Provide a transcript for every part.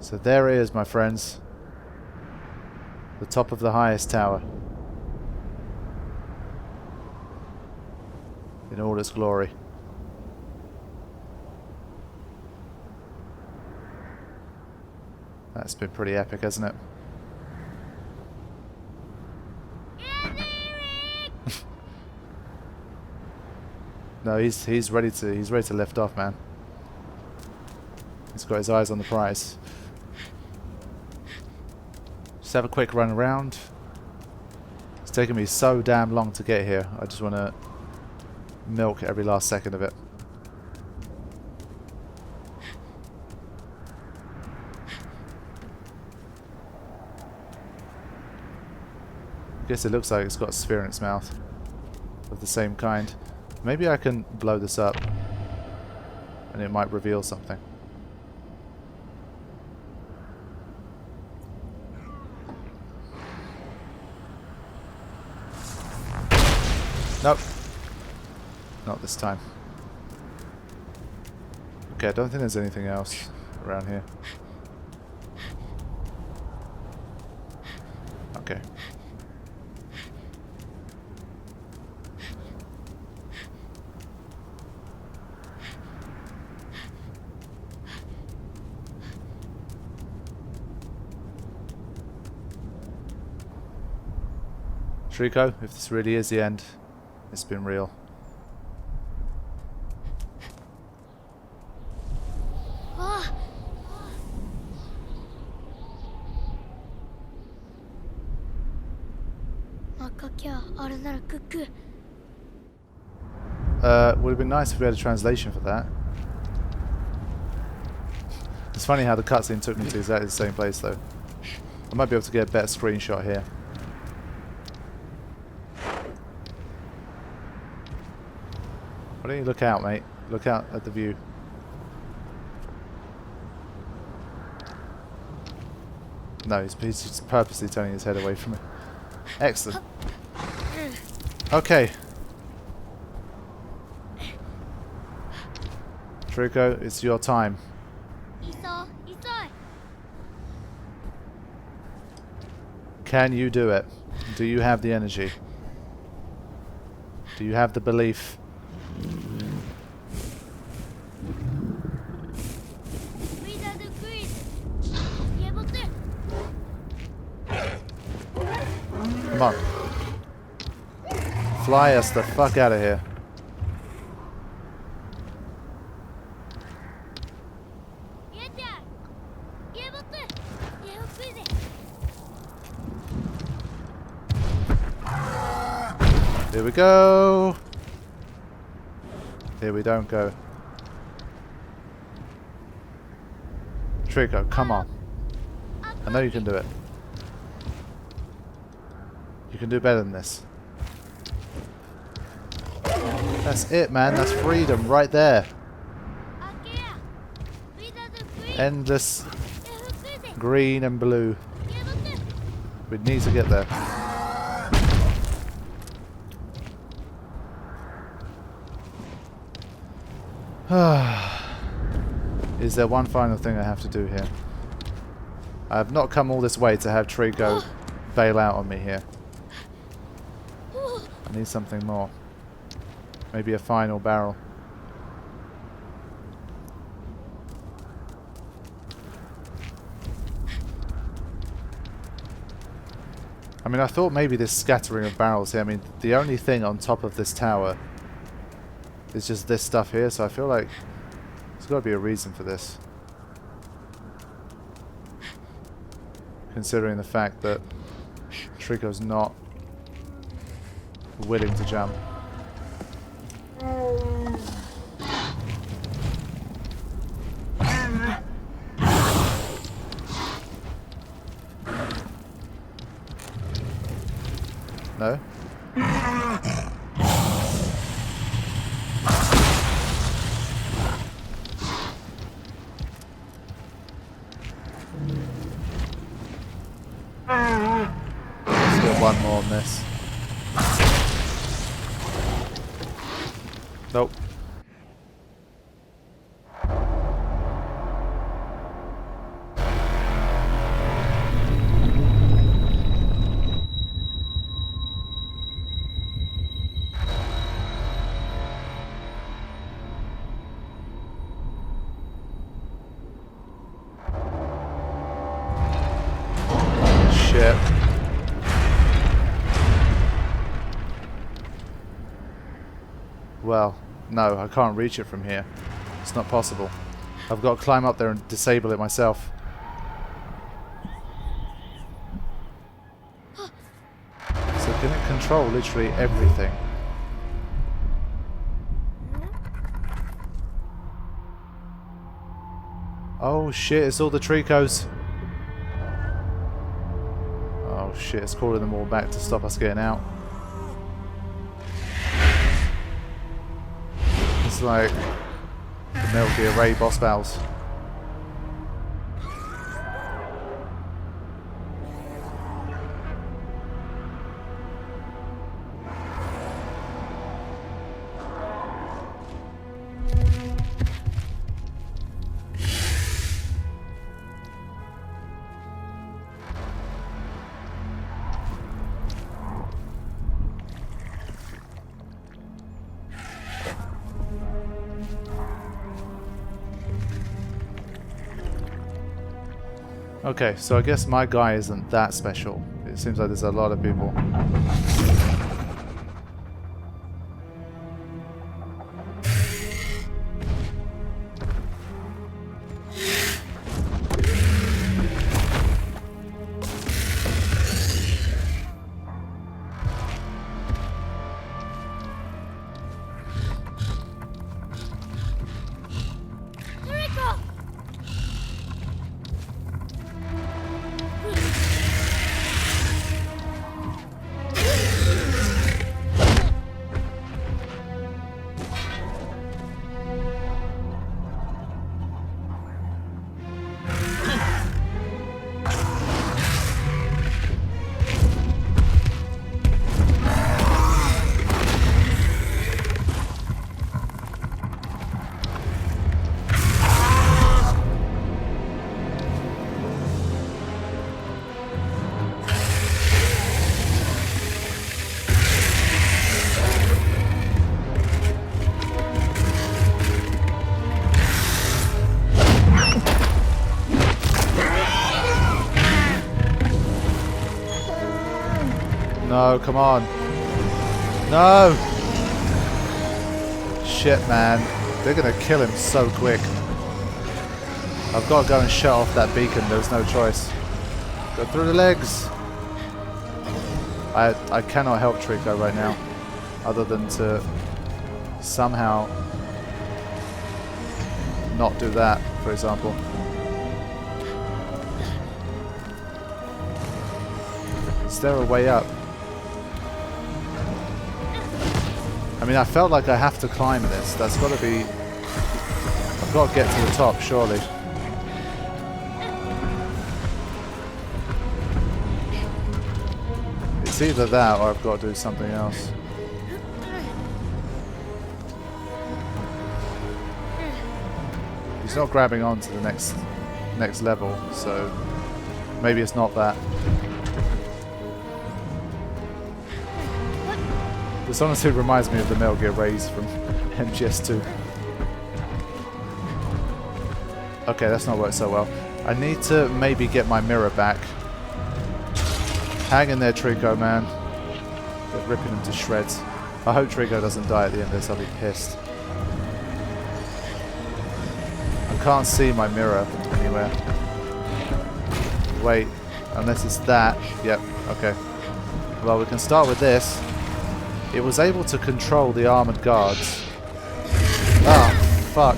So there it is, my friends. The top of the highest tower. In all its glory. That's been pretty epic, hasn't it? No, he's ready to lift off, man. He's got his eyes on the prize. Just have a quick run around. It's taken me so damn long to get here. I just want to milk every last second of it. Guess it looks like it's got a sphere in its mouth of the same kind. Maybe I can blow this up and it might reveal something. Nope. Not this time. Okay, I don't think there's anything else around here. Okay. Trico, if this really is the end, it's been real. Would have been nice if we had a translation for that. It's funny how the cutscene took me to exactly the same place though. I might be able to get a better screenshot here. Why don't you look out, mate? Look out at the view. No, he's just purposely turning his head away from it. Excellent. Okay. Trico, it's your time. Can you do it? Do you have the energy? Do you have the belief? Come on. Fly us the fuck out of here. Here we go. Here we don't go. Trico, come on. I know you can do it. You can do better than this. That's it, man. That's freedom right there. Endless green and blue. We need to get there. Is there one final thing I have to do here? I have not come all this way to have Trico bail out on me here. I need something more. Maybe a final barrel. I mean, I thought maybe this scattering of barrels here, I mean, the only thing on top of this tower is just this stuff here, so I feel like there's got to be a reason for this. Considering the fact that Trico's not willing to jump. No? Let's get one more on this. Nope. shit. Well, no, I can't reach it from here. It's not possible. I've got to climb up there and disable it myself. So can it control literally everything? Oh shit, it's all the Tricos. Oh shit, it's calling them all back to stop us getting out. It's like the Metal Gear Ray boss battles. Okay, so I guess my guy isn't that special. It seems like there's a lot of people. No, come on. No! Shit, man. They're gonna kill him so quick. I've got to go and shut off that beacon. There's no choice. Go through the legs. I cannot help Trico right now. Other than to somehow not do that, for example. Is there a way up? I mean, I felt like I have to climb this. That's got to be... I've got to get to the top, surely. It's either that or I've got to do something else. He's not grabbing on to the next level, so maybe it's not that. This honestly reminds me of the Metal Gear Rays from MGS2. Okay, that's not worked so well. I need to maybe get my mirror back. Hang in there, Trico, man. They're ripping him to shreds. I hope Trico doesn't die at the end of this. I'll be pissed. I can't see my mirror anywhere. Wait, unless it's that. Yep, okay. Well, we can start with this. It was able to control the armored guards. Ah, fuck.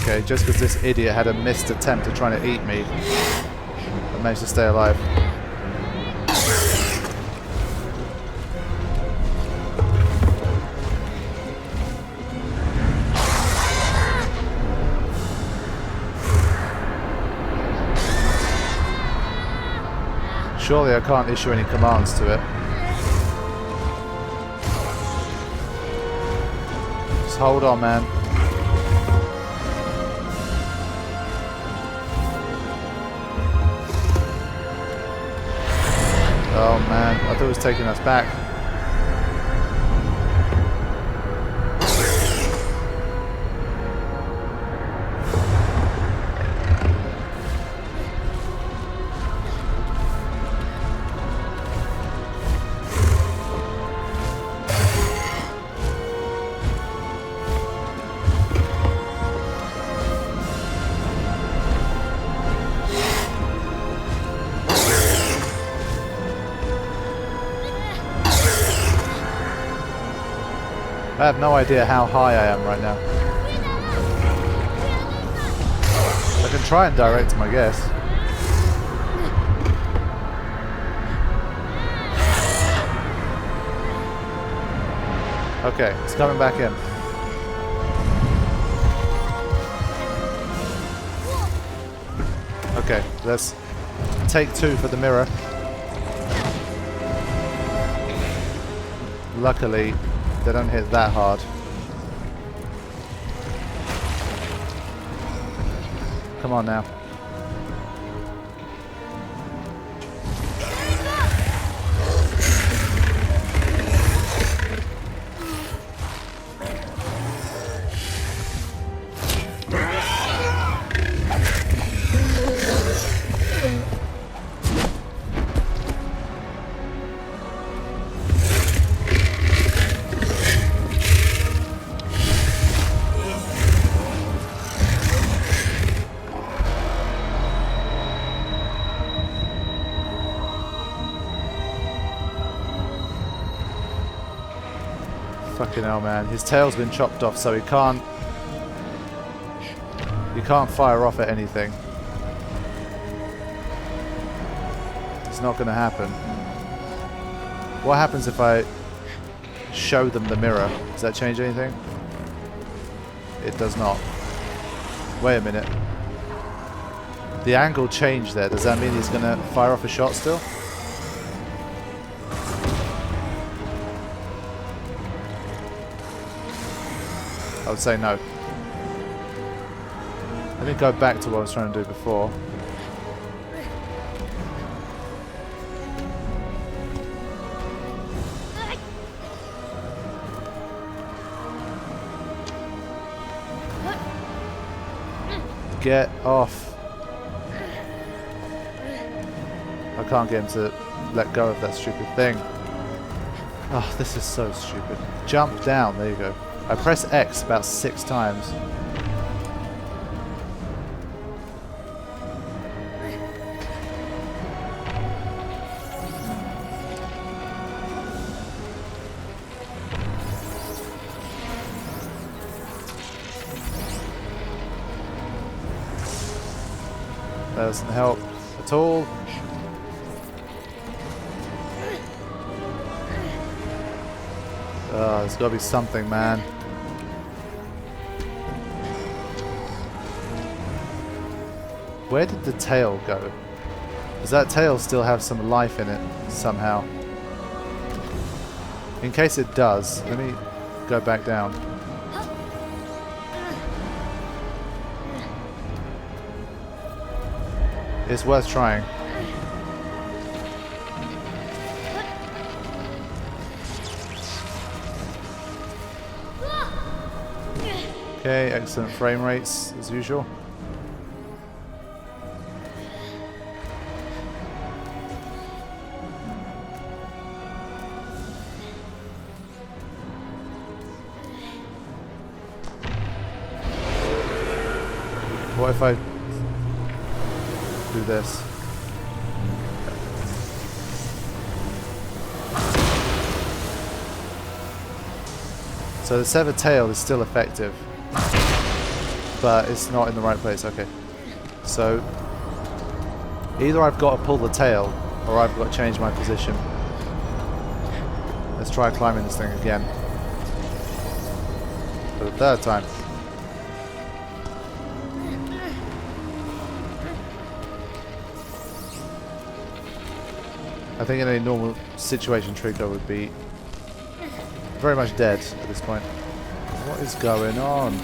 Okay, just because this idiot had a missed attempt at trying to eat me, I managed to stay alive. Surely I can't issue any commands to it. Just hold on, man. Oh man, I thought it was taking us back. I have no idea how high I am right now. I can try and direct him, I guess. Okay, it's coming back in. Okay, let's take 2 for the mirror. Luckily, they don't hit that hard. Come on now. Fucking hell, man. His tail's been chopped off, so he can't fire off at anything. It's not going to happen. What happens if I show them the mirror? Does that change anything? It does not. Wait a minute. The angle changed there. Does that mean he's going to fire off a shot still? I would say no. Let me go back to what I was trying to do before. Get off. I can't get him to let go of that stupid thing. Oh, this is so stupid. Jump down. There you go. I press X about 6 times. That doesn't help at all. There's got to be something, man. Where did the tail go? Does that tail still have some life in it somehow? In case it does, let me go back down. It's worth trying. Okay, excellent frame rates as usual. What if I do this? So the severed tail is still effective, but it's not in the right place. Okay, so either I've got to pull the tail or I've got to change my position. Let's try climbing this thing again for the 3rd time. I think in a normal situation Trico would be very much dead at this point. What is going on?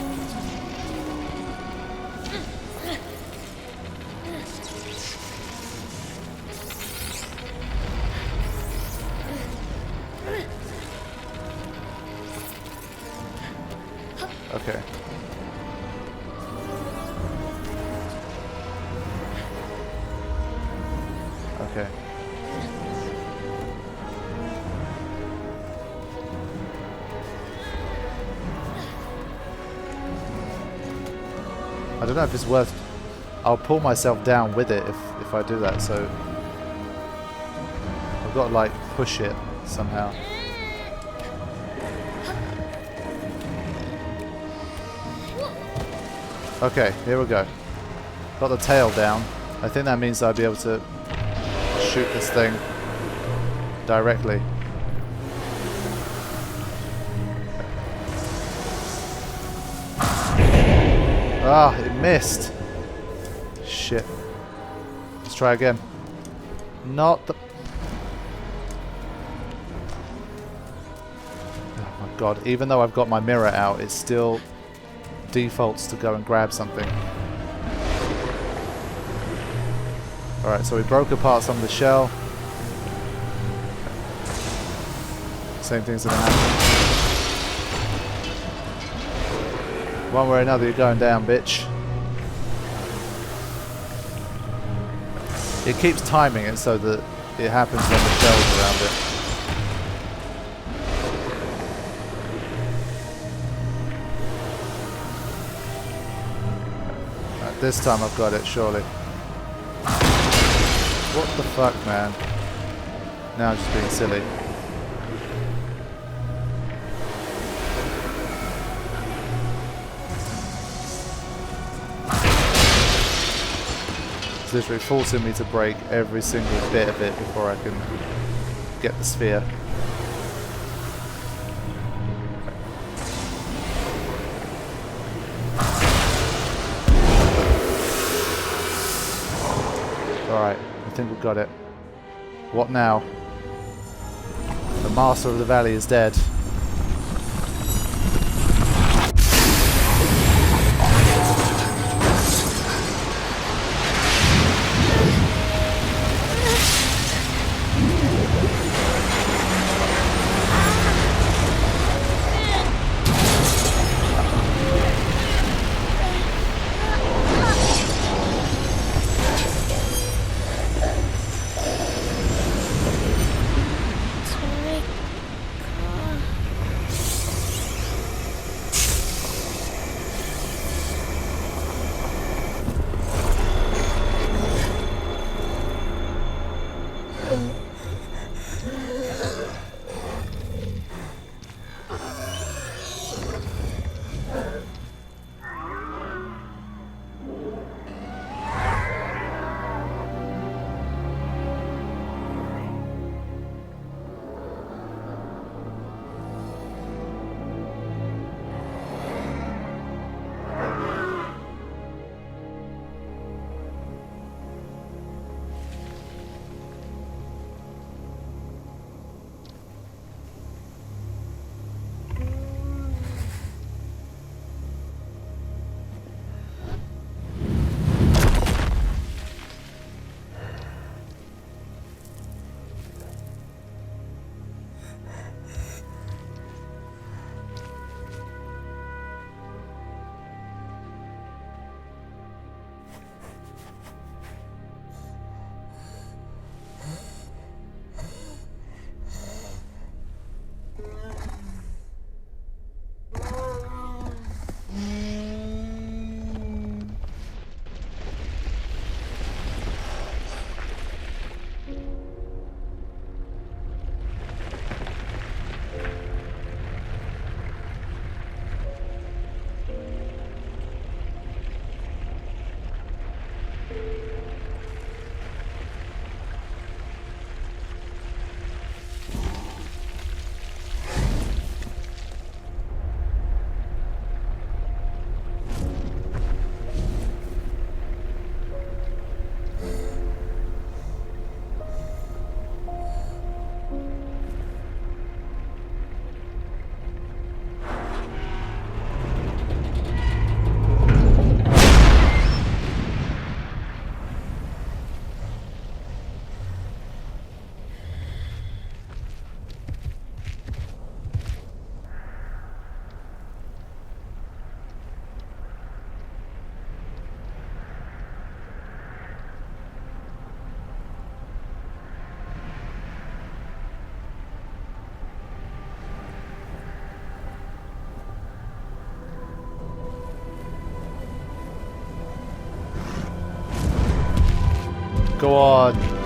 Okay. Okay. I don't know if it's worth... I'll pull myself down with it if I do that, so... I've got to, like, push it somehow. Okay, here we go. Got the tail down. I think that means I'll be able to shoot this thing directly. Ah, it missed. Shit. Let's try again. Not the... Oh my god, even though I've got my mirror out, it still defaults to go and grab something. Alright, so we broke apart some of the shell. Same thing's gonna happen. One way or another, you're going down, bitch. It keeps timing it so that it happens when the shell's around it. Right, this time I've got it, surely. What the fuck, man? Now I'm just being silly. It's literally forcing me to break every single bit of it before I can get the sphere. Alright, I think we've got it. What now? The Master of the Valley is dead. Go on.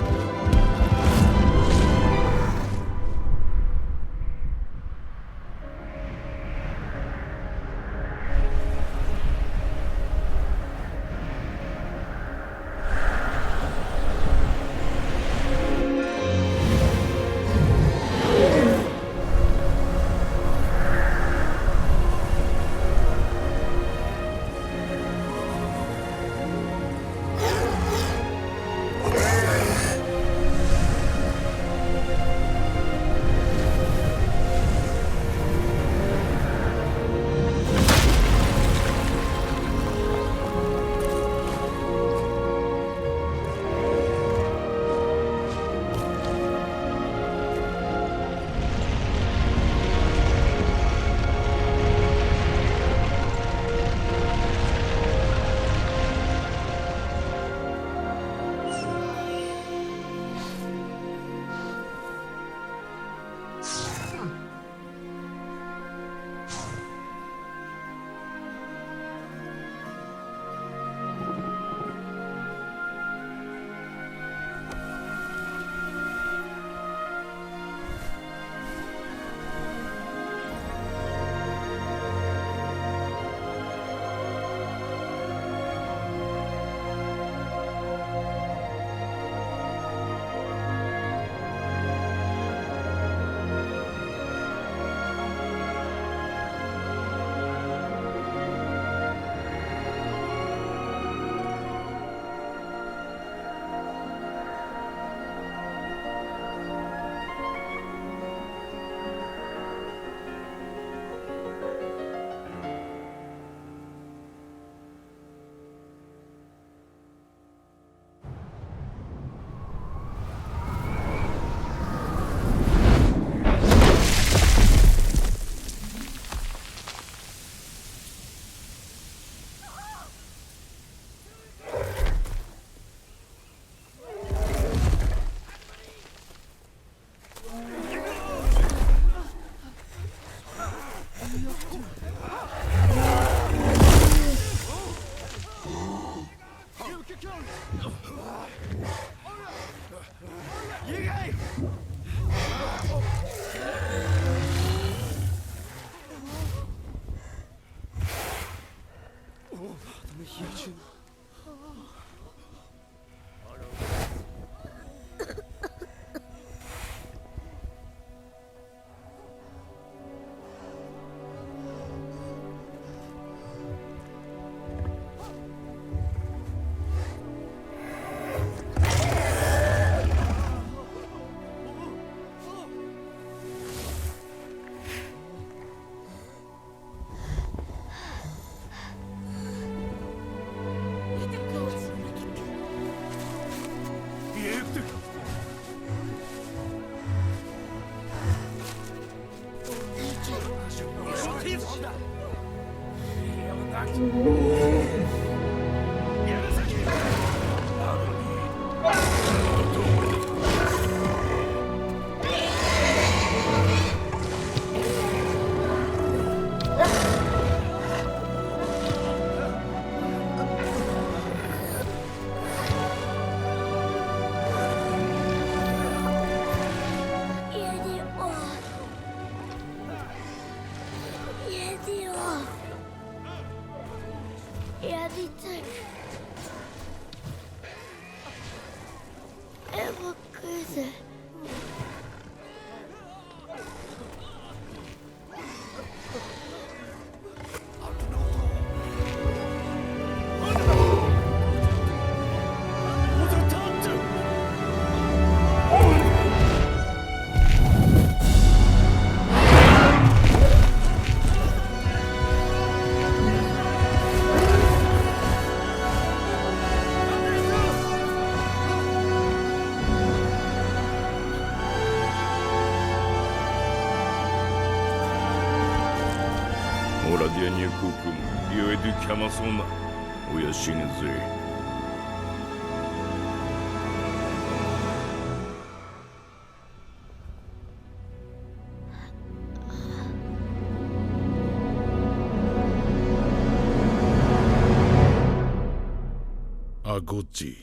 Agoji,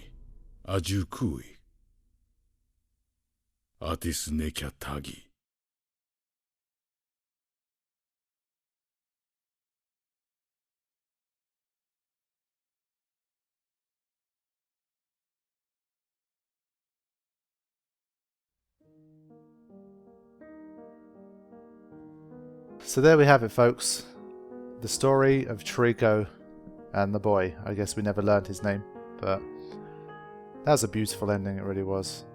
Ajukui. Atis nekia tagi. So there we have it, folks. The story of Trico and the boy. I guess we never learned his name, but that was a beautiful ending, it really was.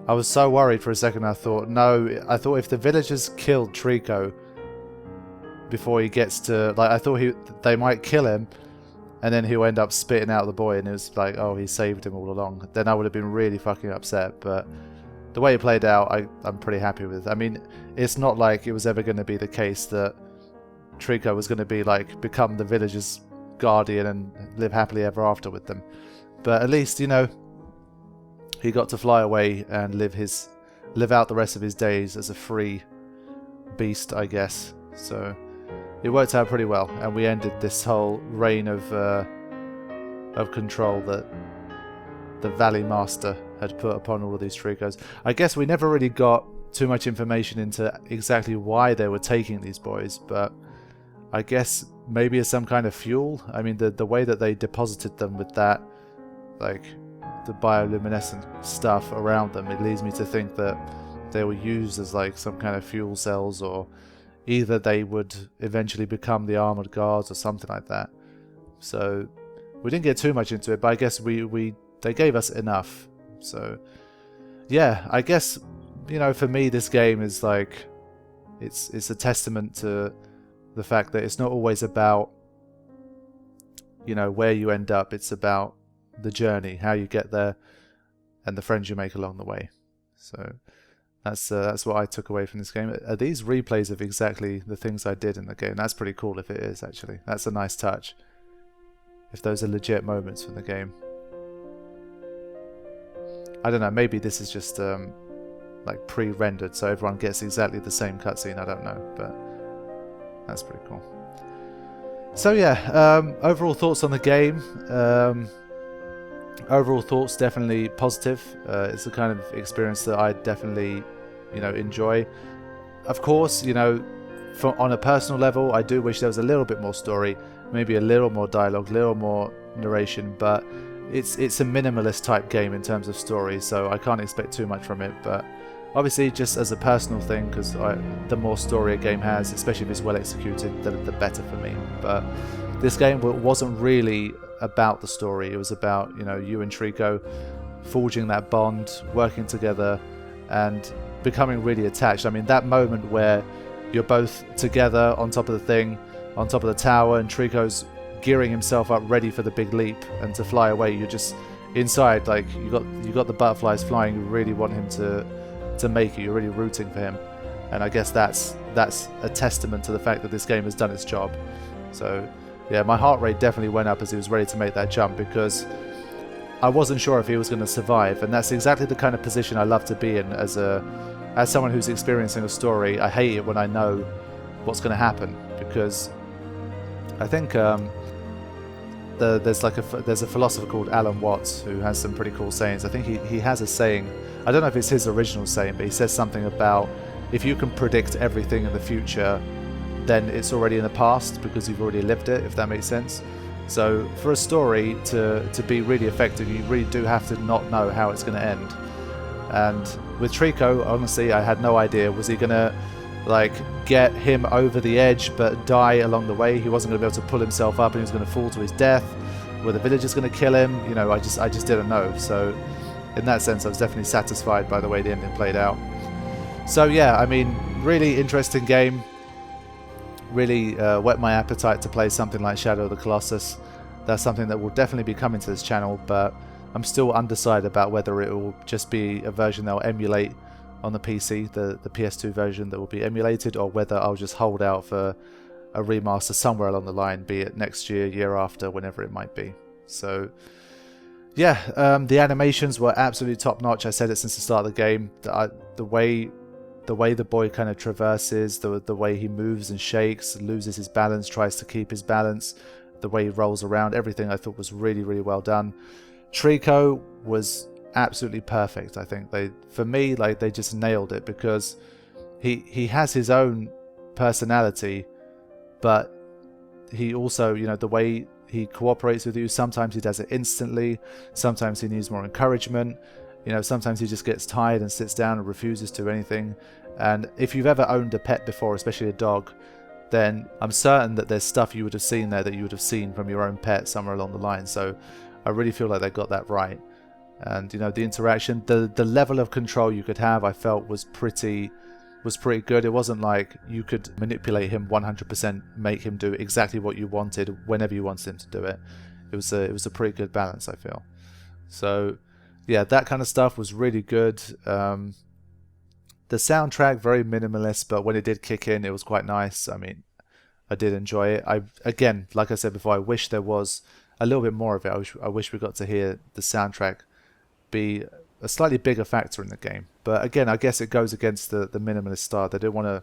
I was so worried for a second, I thought if the villagers killed Trico before he gets to, like, I thought they might kill him and then he'll end up spitting out the boy and it was like, oh, he saved him all along. Then I would have been really fucking upset, but the way it played out, I'm pretty happy with. I mean, it's not like it was ever going to be the case that Trico was going to be like, become the villagers' guardian and live happily ever after with them. But at least, you know, he got to fly away and live out the rest of his days as a free beast, I guess. So it worked out pretty well, and we ended this whole reign of control that the Valley Master had put upon all of these Tricos. I guess we never really got too much information into exactly why they were taking these boys, but I guess maybe as some kind of fuel. I mean, the way that they deposited them with that, like, the bioluminescent stuff around them, it leads me to think that they were used as like some kind of fuel cells, or either they would eventually become the armored guards or something like that. So we didn't get too much into it, but I guess they gave us enough. So yeah, I guess, you know, for me this game is like, it's a testament to the fact that it's not always about, you know, where you end up. It's about the journey, how you get there, and the friends you make along the way. So that's what I took away from this game. Are these replays of exactly the things I did in the game? That's pretty cool if it is, actually. That's a nice touch. If those are legit moments from the game. I don't know, maybe this is just like pre-rendered so everyone gets exactly the same cutscene, I don't know, but that's pretty cool. So yeah, overall thoughts on the game. Overall thoughts definitely positive. It's the kind of experience that I definitely, you know, enjoy. Of course, you know, on a personal level, I do wish there was a little bit more story, maybe a little more dialogue, a little more narration, but it's a minimalist type game in terms of story, so I can't expect too much from it. But obviously, just as a personal thing, because the more story a game has, especially if it's well executed, the better for me. But this game wasn't really about the story. It was about, you know, you and Trico forging that bond, working together, and becoming really attached. I mean, that moment where you're both together on top of the thing, on top of the tower, and Trico's gearing himself up ready for the big leap and to fly away. You're just inside, like, you got the butterflies flying. You really want him to make it. You're really rooting for him, and I guess that's a testament to the fact that this game has done its job. So yeah, my heart rate definitely went up as he was ready to make that jump, because I wasn't sure if he was going to survive, and that's exactly the kind of position I love to be in as someone who's experiencing a story. I hate it when I know what's going to happen, because I think there's a philosopher called Alan Watts who has some pretty cool sayings. I think he has a saying, I don't know if it's his original saying, but he says something about, if you can predict everything in the future, then it's already in the past because you've already lived it, if that makes sense. So for a story to be really effective, you really do have to not know how it's going to end. And with Trico, honestly, I had no idea. Was he going to, like, get him over the edge but die along the way? He wasn't going to be able to pull himself up and he was going to fall to his death. Were the villagers going to kill him? You know, I just didn't know. So in that sense, I was definitely satisfied by the way the ending played out. So yeah, I mean, really interesting game. Really whet my appetite to play something like Shadow of the Colossus. That's something that will definitely be coming to this channel, but I'm still undecided about whether it will just be a version they'll emulate on the PC, the PS2 version that will be emulated, or whether I'll just hold out for a remaster somewhere along the line, be it next year, year after, whenever it might be. So yeah, the animations were absolutely top notch. I said it since the start of the game. The way the boy kind of traverses, the way he moves and shakes, loses his balance, tries to keep his balance, the way he rolls around, everything I thought was really, really well done. Trico was absolutely perfect. I think for me, like, they just nailed it, because he has his own personality, but he also, you know, the way he cooperates with you, sometimes he does it instantly, sometimes he needs more encouragement, you know, sometimes he just gets tired and sits down and refuses to do anything. And if you've ever owned a pet before, especially a dog, then I'm certain that there's stuff you would have seen there that you would have seen from your own pet somewhere along the line. So I really feel like they got that right. And, you know, the interaction, the level of control you could have, I felt was pretty good. It wasn't like you could manipulate him 100%, make him do exactly what you wanted whenever you wanted him to do it. It was a pretty good balance, I feel. So yeah, that kind of stuff was really good. The soundtrack, very minimalist, but when it did kick in, it was quite nice. I mean, I did enjoy it. Again, like I said before, I wish there was a little bit more of it. I wish we got to hear the soundtrack be a slightly bigger factor in the game. But again, I guess it goes against the minimalist style. They didn't want to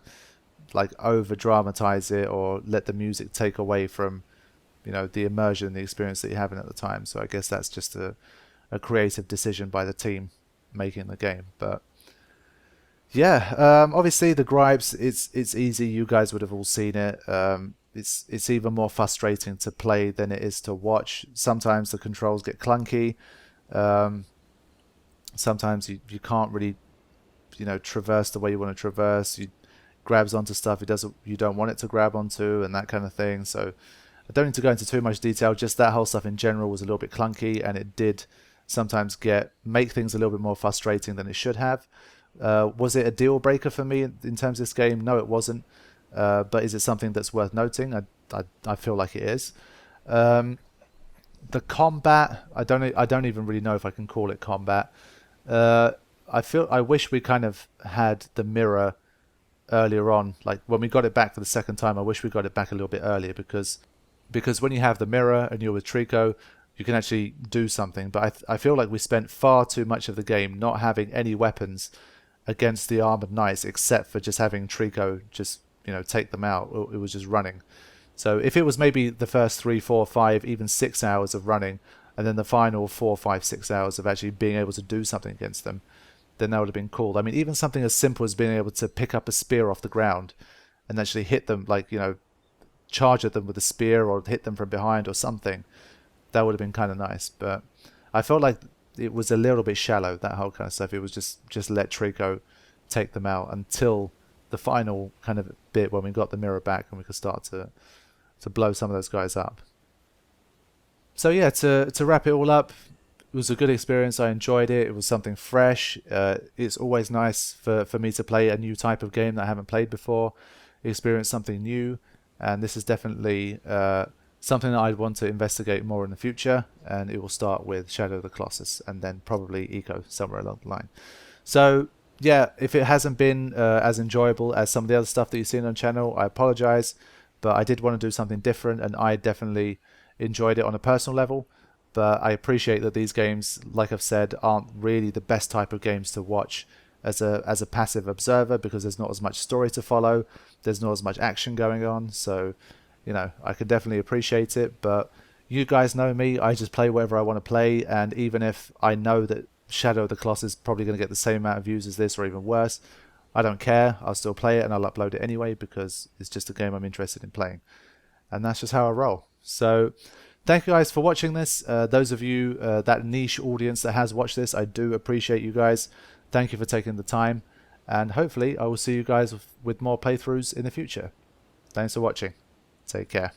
like over dramatize it or let the music take away from, you know, the immersion, the experience that you're having at the time. So I guess that's just a creative decision by the team making the game. But yeah, obviously the gripes, it's easy. You guys would have all seen it. It's even more frustrating to play than it is to watch. Sometimes the controls get clunky. Sometimes you can't really, you know, traverse the way you want to traverse. You grabs onto stuff you don't want it to grab onto, and that kind of thing. So I don't need to go into too much detail. Just that whole stuff in general was a little bit clunky, and it did sometimes make things a little bit more frustrating than it should have. Was it a deal breaker for me in terms of this game? No, it wasn't. But is it something that's worth noting? I feel like it is. The combat, I don't even really know if I can call it combat. I wish we kind of had the mirror earlier on. Like when we got it back for the second time, I wish we got it back a little bit earlier, because when you have the mirror and you're with Trico, you can actually do something. But I feel like we spent far too much of the game not having any weapons against the armored knights, except for just having Trico just, you know, take them out. It was just running. So if it was maybe the first 3, 4, 5, even 6 hours of running, and then the final 4, 5, 6 hours of actually being able to do something against them, then that would have been cool. I mean, even something as simple as being able to pick up a spear off the ground and actually hit them, like, you know, charge at them with a spear or hit them from behind or something, that would have been kind of nice. But I felt like it was a little bit shallow, that whole kind of stuff. It was just let Trico take them out until the final kind of bit when we got the mirror back and we could start to blow some of those guys up. So yeah, to wrap it all up, it was a good experience. I enjoyed it. It was something fresh. It's always nice for me to play a new type of game that I haven't played before, experience something new, and this is definitely something that I'd want to investigate more in the future, and it will start with Shadow of the Colossus and then probably Eco somewhere along the line. So yeah, if it hasn't been as enjoyable as some of the other stuff that you've seen on the channel, I apologize, but I did want to do something different, and I definitely enjoyed it on a personal level. But I appreciate that these games, like I've said, aren't really the best type of games to watch as a passive observer, because there's not as much story to follow, there's not as much action going on. So, you know, I could definitely appreciate it, but you guys know me, I just play whatever I want to play, and even if I know that Shadow of the Colossus is probably going to get the same amount of views as this or even worse, I don't care. I'll still play it and I'll upload it anyway, because it's just a game I'm interested in playing, and that's just how I roll. So thank you guys for watching this. Those of you, that niche audience that has watched this, I do appreciate you guys. Thank you for taking the time, and hopefully I will see you guys with more playthroughs in the future. Thanks for watching. Take care.